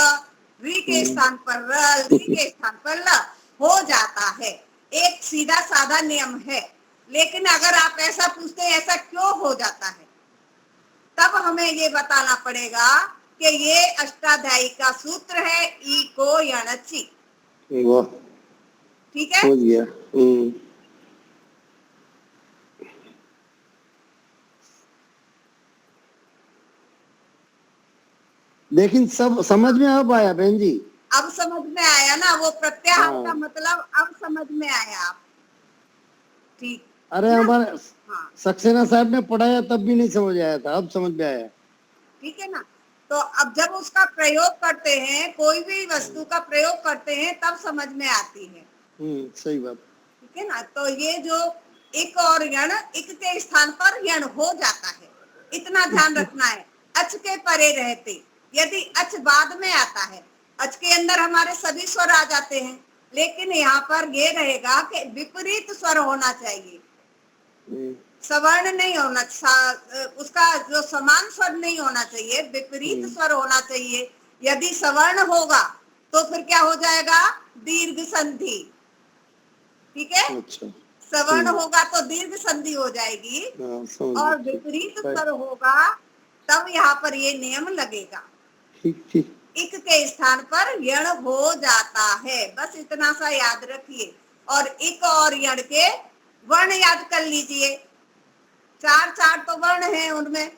री के स्थान पर र, री के स्थान पर ल हो जाता है, एक सीधा साधा नियम है। लेकिन अगर आप ऐसा पूछते हैं ऐसा क्यों हो जाता है, तब हमें ये बताना पड़ेगा कि ये अष्टाध्यायी का सूत्र है, ई को यणची।
वाह,
ठीक है,
समझ गया। लेकिन सब समझ में अब आया बहन जी?
अब समझ में आया ना, वो प्रत्याहार का मतलब अब समझ में आया आप, ठीक।
अरे हमारे
हाँ,
सक्सेना साहब ने पढ़ाया तब भी नहीं समझ आया था, अब समझ में आया।
ठीक है ना, तो अब जब उसका प्रयोग करते हैं, कोई भी वस्तु का प्रयोग करते हैं, तब समझ में आती है।
सही बात,
ठीक है ना, तो ये जो इक और यण, इक के स्थान पर यण हो जाता है, इतना ध्यान रखना है। अच के परे रहते, यदि अच बाद में आता है, अच के अंदर हमारे सभी स्वर आ जाते हैं, लेकिन यहाँ पर ये रहेगा कि विपरीत स्वर होना चाहिए, सवर्ण नहीं होना, उसका जो समान स्वर नहीं होना चाहिए, विपरीत स्वर होना चाहिए। यदि सवर्ण होगा तो फिर क्या हो जाएगा, दीर्घ संधि। ठीक है,
अच्छा।
सवर्ण होगा तो दीर्घ संधि हो जाएगी,
हाँ, समझ
और
गया।
विपरीत स्वर होगा तब यहाँ पर ये नियम लगेगा।
ठीक ठीक।
इक के स्थान पर यण हो जाता है, बस इतना सा याद रखिए। और इक और यण के वर्ण याद कर लीजिए, चार चार तो वर्ण हैं उनमें,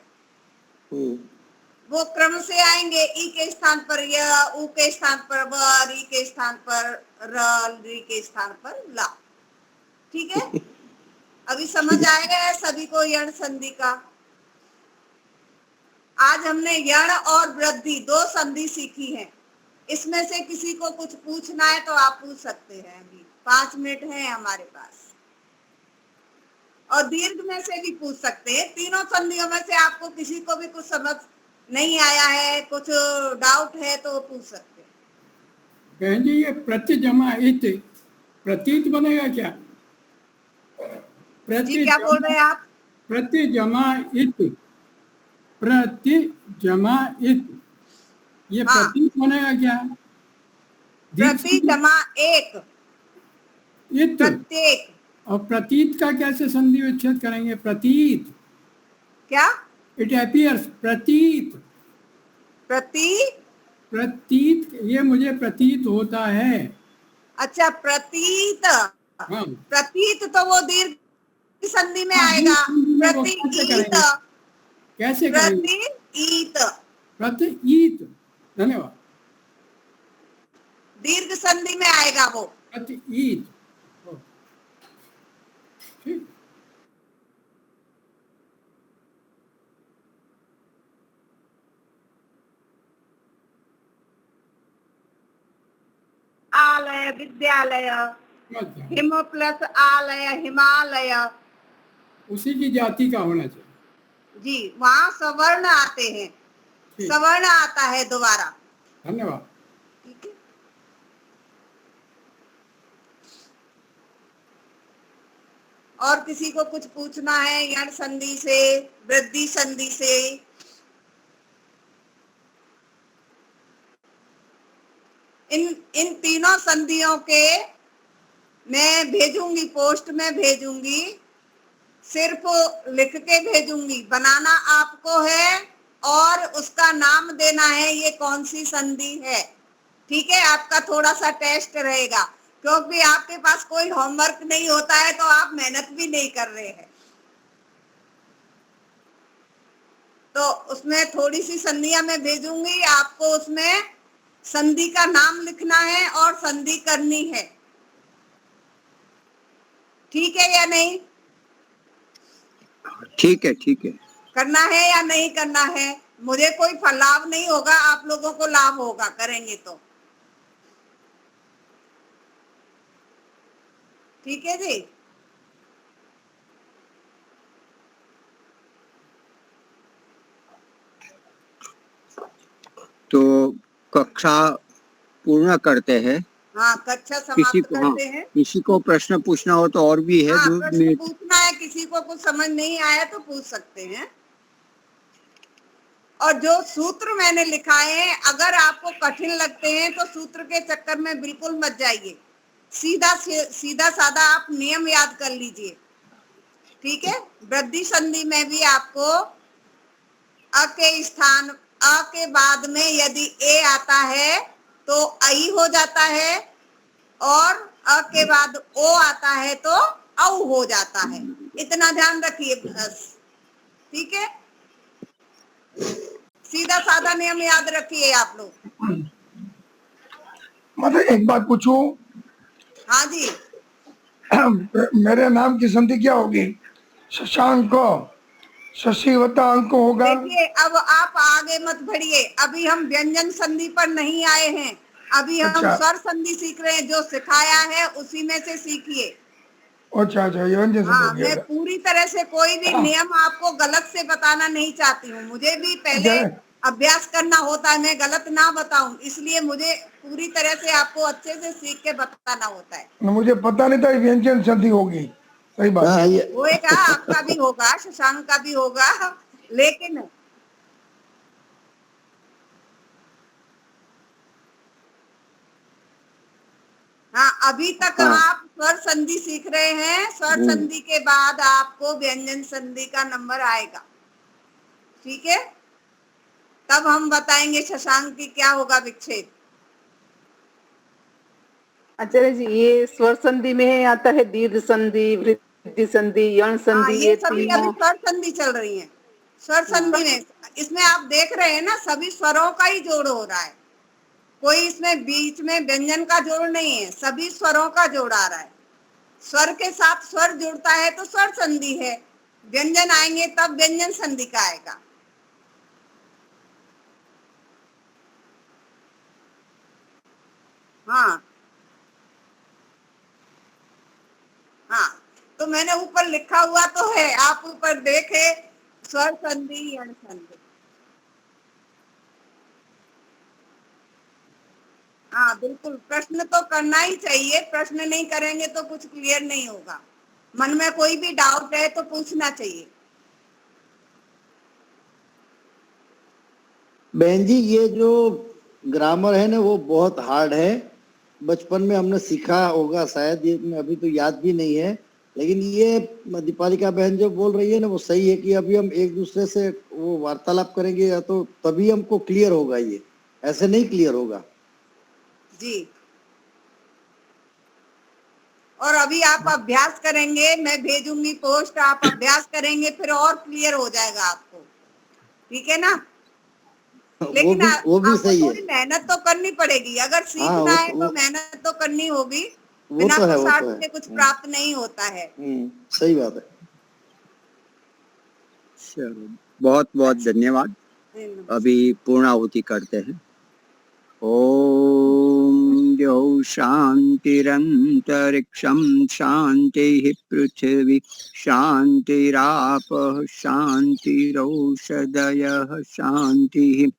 वो क्रम से आएंगे। ई के स्थान पर य, उ के स्थान पर व, री के स्थान पर र, री के स्थान पर ला। ठीक है, अभी समझ आएगा सभी को यण संधि का। आज हमने यण और वृद्धि दो संधि सीखी है। इसमें से किसी को कुछ पूछना है तो आप पूछ सकते हैं, अभी 5 मिनट है हमारे पास। और दीर्घ में से भी पूछ सकते हैं। तीनों संधियों में से आपको किसी को भी कुछ समझ नहीं आया है, कुछ डाउट है तो पूछ सकते हैं।
बहन जी, ये प्रति जमा इत प्रतीत बनेगा क्या?
जी क्या बोल रहे हैं आप?
प्रति जमा इत, प्रति जमा इत, ये
हाँ।
प्रतीत बनेगा क्या?
प्रति जमा एक,
इत,
प्रत्येक।
और प्रतीत का कैसे संधि विच्छेद करेंगे? प्रतीत,
क्या?
इट अपीयर्स, प्रतीत, प्रतीत, ये मुझे प्रतीत होता है।
अच्छा, प्रतीत।
हाँ,
प्रतीत तो वो दीर्घ संधि में
हाँ,
आएगा।
वो कैसे करेंगे? कैसे करेंगे?
प्रतीत,
प्रतीत, धन्यवाद।
दीर्घ संधि में आएगा वो।
प्रतीत, ठीक।
आलय, विद्यालय, हिम प्लस आलय, हिमालय।
उसी की जाति का होना चाहिए।
जी, वहाँ सवर्ण आते हैं,
ठीक।
सवर्ण आता है दोबारा।
धन्यवाद।
ठीक है, और किसी को कुछ पूछना है यण संधि से, वृद्धि संधि से? इन तीनों संधियों के मैं भेजूंगी, पोस्ट में भेजूंगी, सिर्फ लिख के भेजूंगी। बनाना आपको है और उसका नाम देना है ये कौन सी संधि है। ठीक है, आपका थोड़ा सा टेस्ट रहेगा, क्योंकि आपके पास कोई होमवर्क नहीं होता है तो आप मेहनत भी नहीं कर रहे हैं। तो उसमें थोड़ी सी संधियां मैं भेजूंगी आपको, उसमें संधि का नाम लिखना है और संधि करनी है। ठीक है या नहीं?
ठीक है, ठीक है।
करना है या नहीं करना है? मुझे कोई लाभ नहीं होगा, आप लोगों को लाभ होगा करेंगे तो। ठीक है जी।
तो कक्षा पूर्ण करते हैं।
हाँ, कक्षा
किसी
समाप्त
को, हाँ,
करते हैं।
किसी को प्रश्न पूछना हो तो और भी है।
हाँ,
2
प्रश्न
मिनट।
पूछना है, किसी को कुछ समझ नहीं आया तो पूछ सकते हैं। और जो सूत्र मैंने लिखाए हैं, अगर आपको कठिन लगते हैं तो सूत्र के चक्कर में बिल्कुल मत जाइए, सीधा साधा आप नियम याद कर लीजिए। ठीक है, वृद्धि संधि में भी आपको अ के स्थान, अ के बाद में यदि ए आता है तो आई हो जाता है, और अ के बाद ओ आता है तो औ हो जाता है। इतना ध्यान रखिए बस। ठीक है, सीधा साधा नियम याद रखिए आप लोग।
मतलब एक बात पूछूं,
हाँ जी,
मेरे नाम की संधि क्या होगी? शशांक, शशिवता अंक होगा।
देखिए अब आप आगे मत बढ़िए, अभी हम व्यंजन संधि पर नहीं आए हैं, अभी हम
अच्छा।
स्वर संधि सीख रहे हैं। जो सिखाया है उसी में से सीखिए।
अच्छा अच्छा, ये व्यंजन संधि
हाँ,
हो गया
मैं
था।
पूरी तरह से कोई भी नियम आपको गलत से बताना नहीं चाहती हूँ। मुझे भी पहले
अच्छा।
अभ्यास करना होता है, मैं गलत ना बताऊं, इसलिए मुझे पूरी तरह से आपको अच्छे से सीख के बताना होता है।
मुझे पता नहीं था ये व्यंजन संधि होगी। सही बात
हाँ,
है।
ये
होएगा, आपका भी होगा, शशांक का भी होगा, लेकिन हाँ, अभी तक
हाँ।
आप स्वर संधि सीख रहे हैं। स्वर संधि के बाद आपको व्यंजन संधि का नंबर आएगा, ठीक है? तब हम बताएंगे शशांक की क्या होगा विच्छेद।
आचार्य जी, ये स्वर संधि में आता है दीर्घ संधि, वृद्धि संधि, यण
हाँ,
संधि,
ये
ये
सभी अभी
तीनों।
स्वर संधि चल रही है। स्वर संधि में इसमें आप देख रहे हैं ना, सभी स्वरों का ही जोड़ हो रहा है। कोई इसमें बीच में व्यंजन का जोड़ नहीं है, सभी स्वरों का जोड़ आ रहा है। स्वर के साथ स्वर जुड़ता है तो स्वर संधि है, व्यंजन आएंगे तब व्यंजन संधि का आएगा। हाँ हाँ, तो मैंने ऊपर लिखा हुआ तो है, आप ऊपर देखे, स्वर संधि यण संधि। हाँ बिल्कुल, प्रश्न तो करना ही चाहिए, प्रश्न नहीं करेंगे तो कुछ क्लियर नहीं होगा। मन में कोई भी डाउट है तो पूछना चाहिए।
बहन जी, ये जो ग्रामर है ना वो बहुत हार्ड है। बचपन में हमने सीखा होगा शायद, ये अभी तो याद भी नहीं है। लेकिन ये दीपालिका बहन जो बोल रही है ना वो सही है कि अभी हम एक दूसरे से वो वार्तालाप करेंगे या तो तभी हमको क्लियर होगा, ये ऐसे नहीं क्लियर होगा
जी, और अभी आप अभ्यास करेंगे, मैं भेजूंगी पोस्ट, आप अभ्यास करेंगे फिर और क्लियर हो जाएगा आपको, ठीक है ना? लेकिन
वो भी
आपको
सही है।
थोड़ी मेहनत तो करनी पड़ेगी। अगर सीखना
वो
है
तो
तो मेहनत तो करनी होगी।
वो
बिना
तो है, वो
पुरुषार्थ
तो है।
के कुछ प्राप्त नहीं होता है।
सही बात है।
चलो, बहुत बहुत धन्यवाद। अभी पूर्णाहुति करते हैं। ओम द्यौ शांतिरंतरिक्षं शांति पृथिवी शांतिरापः शांतिरौषधयः शांति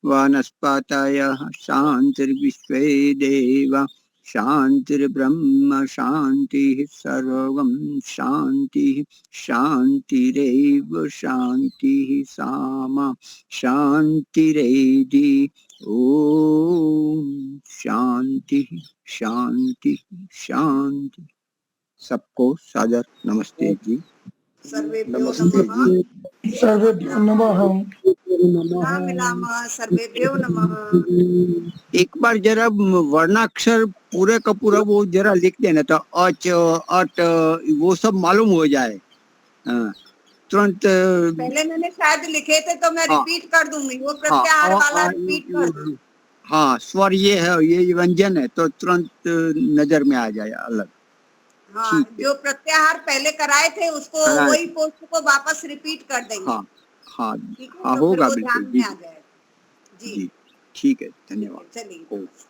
वनस्पतयः शांतिर्विश्वे देवा शांतिर्ब्रह्म शांति सर्वं शांति शांतिरेव शांति सामा शांतिरेधि। ओम शांति शांति शांति। सबको सादर नमस्ते जी।
सर्वेभ्यो नमः।
सर्वेभ्यो नमः।
राम मिलामः, सर्वेभ्यो नमः।
एक बार जरा वर्णाक्षर पूरे का पूरा वो जरा लिख देना तो अच अट वो सब मालूम हो जाए। हाँ, तुरंत।
पहले मैंने शायद लिखे थे तो मैं
हाँ,
रिपीट कर दूंगी, वो
हाँ,
प्रत्याहार वाला रिपीट कर दूंगी।
हाँ, स्वर ये है, ये व्यंजन है तो तुरंत नजर में आ जाए अलग।
हाँ,
ठीक है।
जो प्रत्याहार पहले कराए थे उसको
कराए
वही पोस्ट को वापस रिपीट कर देंगे।
हाँ हाँ
ठीक है,
हाँ,
तो फिर
होगा
वो
बिल्कुल
ध्यान
जी
में आ जाएगा। जी
जी। ठीक है,
ठीक है,
धन्यवाद।
चलिए
ओ।
नमस्ते।